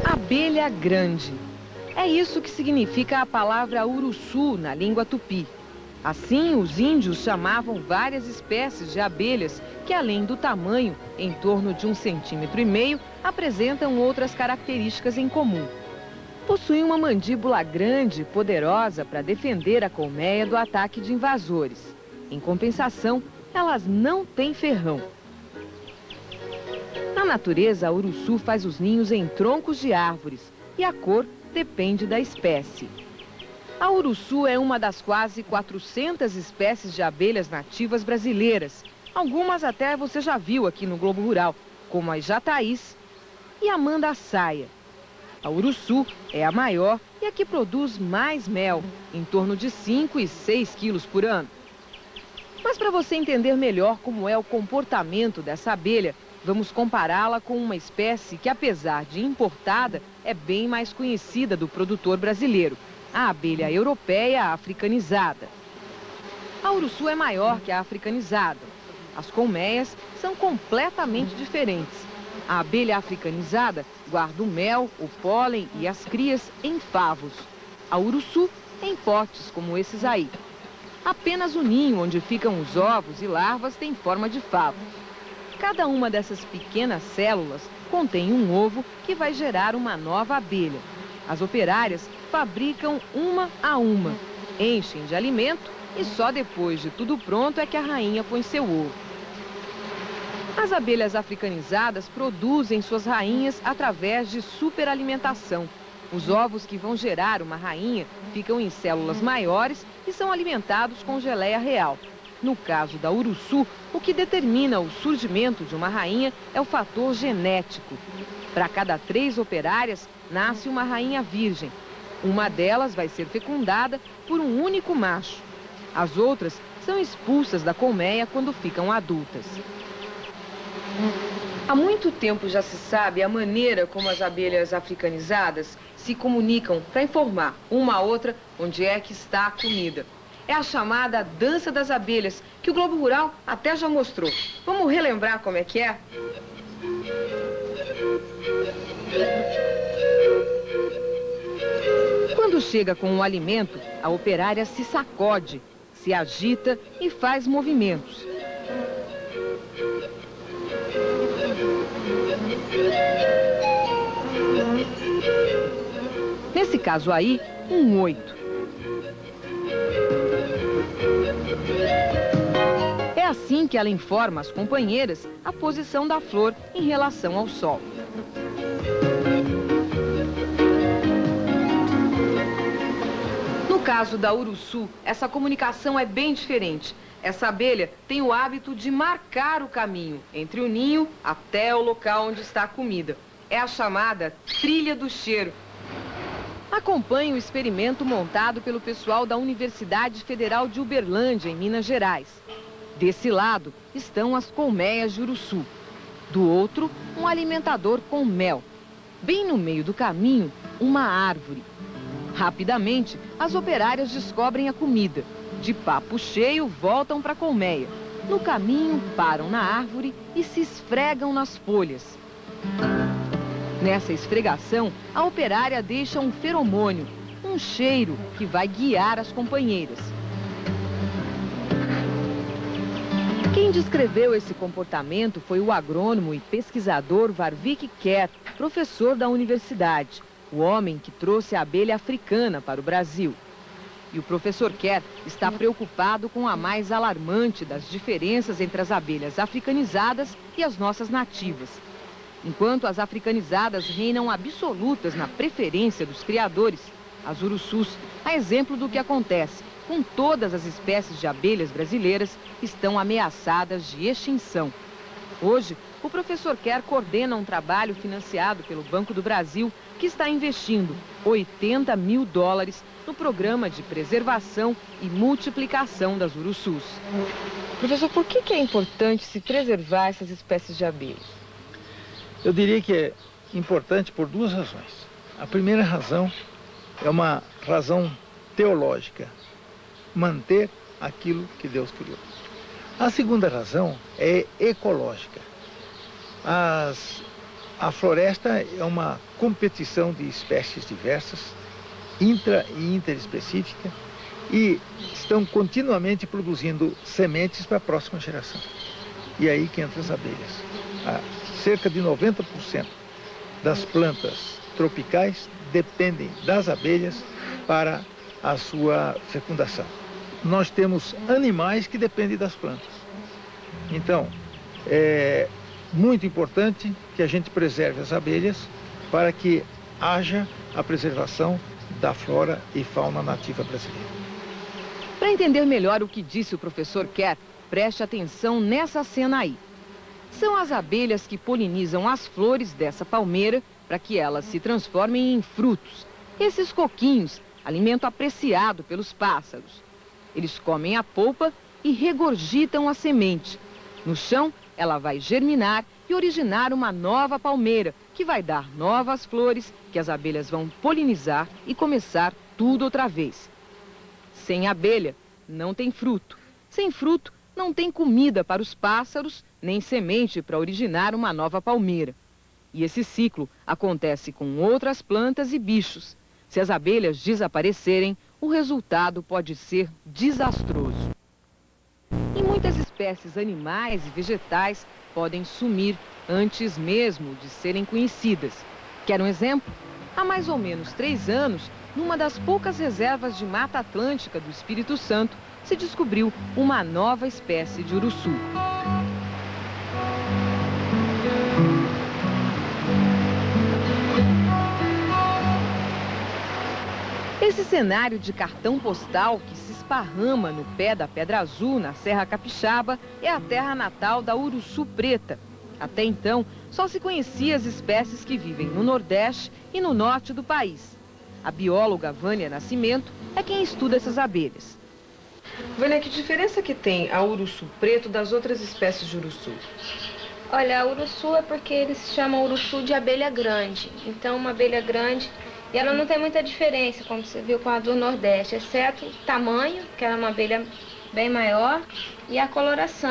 Abelha grande. É isso que significa a palavra uruçu na língua tupi. Assim, os índios chamavam várias espécies de abelhas que, além do tamanho, em torno de 1,5 centímetros, apresentam outras características em comum. Possuem uma mandíbula grande e poderosa para defender a colmeia do ataque de invasores. Em compensação, elas não têm ferrão. Na natureza, a uruçu faz os ninhos em troncos de árvores e a cor depende da espécie. A uruçu é uma das quase 400 espécies de abelhas nativas brasileiras. Algumas até você já viu aqui no Globo Rural, como a jataís e a mandaçaia. A uruçu é a maior e a que produz mais mel, em torno de 5 e 6 quilos por ano. Mas para você entender melhor como é o comportamento dessa abelha, vamos compará-la com uma espécie que, apesar de importada, é bem mais conhecida do produtor brasileiro, a abelha europeia africanizada. A uruçu é maior que a africanizada. As colmeias são completamente diferentes. A abelha africanizada guarda o mel, o pólen e as crias em favos. A uruçu em potes como esses aí. Apenas o ninho onde ficam os ovos e larvas tem forma de favo. Cada uma dessas pequenas células contém um ovo que vai gerar uma nova abelha. As operárias fabricam uma a uma, enchem de alimento e só depois de tudo pronto é que a rainha põe seu ovo. As abelhas africanizadas produzem suas rainhas através de superalimentação. Os ovos que vão gerar uma rainha ficam em células maiores e são alimentados com geleia real. No caso da uruçu, o que determina o surgimento de uma rainha é o fator genético. Para cada 3 operárias, nasce uma rainha virgem. Uma delas vai ser fecundada por um único macho. As outras são expulsas da colmeia quando ficam adultas. Há muito tempo já se sabe a maneira como as abelhas africanizadas se comunicam para informar uma a outra onde é que está a comida. É a chamada dança das abelhas, que o Globo Rural até já mostrou. Vamos relembrar como é que é? Quando chega com o alimento, a operária se sacode, se agita e faz movimentos. Nesse caso aí, um 8. É assim que ela informa as companheiras a posição da flor em relação ao sol. No caso da uruçu, essa comunicação é bem diferente. Essa abelha tem o hábito de marcar o caminho entre o ninho até o local onde está a comida. É a chamada trilha do cheiro. Acompanhe o experimento montado pelo pessoal da Universidade Federal de Uberlândia, em Minas Gerais. Desse lado estão as colmeias de uruçu. Do outro, um alimentador com mel. Bem no meio do caminho, uma árvore. Rapidamente, as operárias descobrem a comida. De papo cheio, voltam para a colmeia. No caminho, param na árvore e se esfregam nas folhas. Nessa esfregação, a operária deixa um feromônio, um cheiro que vai guiar as companheiras. Quem descreveu esse comportamento foi o agrônomo e pesquisador Warwick Kerr, professor da universidade, o homem que trouxe a abelha africana para o Brasil. E o professor Kerr está preocupado com a mais alarmante das diferenças entre as abelhas africanizadas e as nossas nativas. Enquanto as africanizadas reinam absolutas na preferência dos criadores, as uruçus, a exemplo do que acontece com todas as espécies de abelhas brasileiras, estão ameaçadas de extinção. Hoje, o professor Kerr coordena um trabalho financiado pelo Banco do Brasil que está investindo $80 mil no programa de preservação e multiplicação das uruçus. Professor, por que é importante se preservar essas espécies de abelhas? Eu diria que é importante por duas razões. A primeira razão é uma razão teológica, manter aquilo que Deus criou. A segunda razão é ecológica. A floresta é uma competição de espécies diversas, intra e interespecífica, e estão continuamente produzindo sementes para a próxima geração. E aí que entram as abelhas. Cerca de 90% das plantas tropicais dependem das abelhas para a sua fecundação. Nós temos animais que dependem das plantas. Então, é muito importante que a gente preserve as abelhas para que haja a preservação da flora e fauna nativa brasileira. Para entender melhor o que disse o professor Kerr, preste atenção nessa cena aí. São as abelhas que polinizam as flores dessa palmeira para que elas se transformem em frutos. Esses coquinhos, alimento apreciado pelos pássaros. Eles comem a polpa e regurgitam a semente. No chão, ela vai germinar e originar uma nova palmeira, que vai dar novas flores, que as abelhas vão polinizar e começar tudo outra vez. Sem abelha, não tem fruto. Sem fruto, não tem comida para os pássaros, nem semente para originar uma nova palmeira. E esse ciclo acontece com outras plantas e bichos. Se as abelhas desaparecerem, o resultado pode ser desastroso. E muitas espécies animais e vegetais podem sumir antes mesmo de serem conhecidas. Quer um exemplo? Há mais ou menos 3 anos, numa das poucas reservas de Mata Atlântica do Espírito Santo, se descobriu uma nova espécie de uruçu. Esse cenário de cartão postal que se esparrama no pé da Pedra Azul, na Serra Capixaba, é a terra natal da uruçu preta. Até então, só se conhecia as espécies que vivem no Nordeste e no Norte do país. A bióloga Vânia Nascimento é quem estuda essas abelhas. Vânia, que diferença que tem a uruçu preto das outras espécies de uruçu? Olha, a uruçu é porque eles chamam uruçu de abelha grande. Então, uma abelha grande, e ela não tem muita diferença, como você viu com a do Nordeste, exceto o tamanho, que ela é uma abelha bem maior, e a coloração.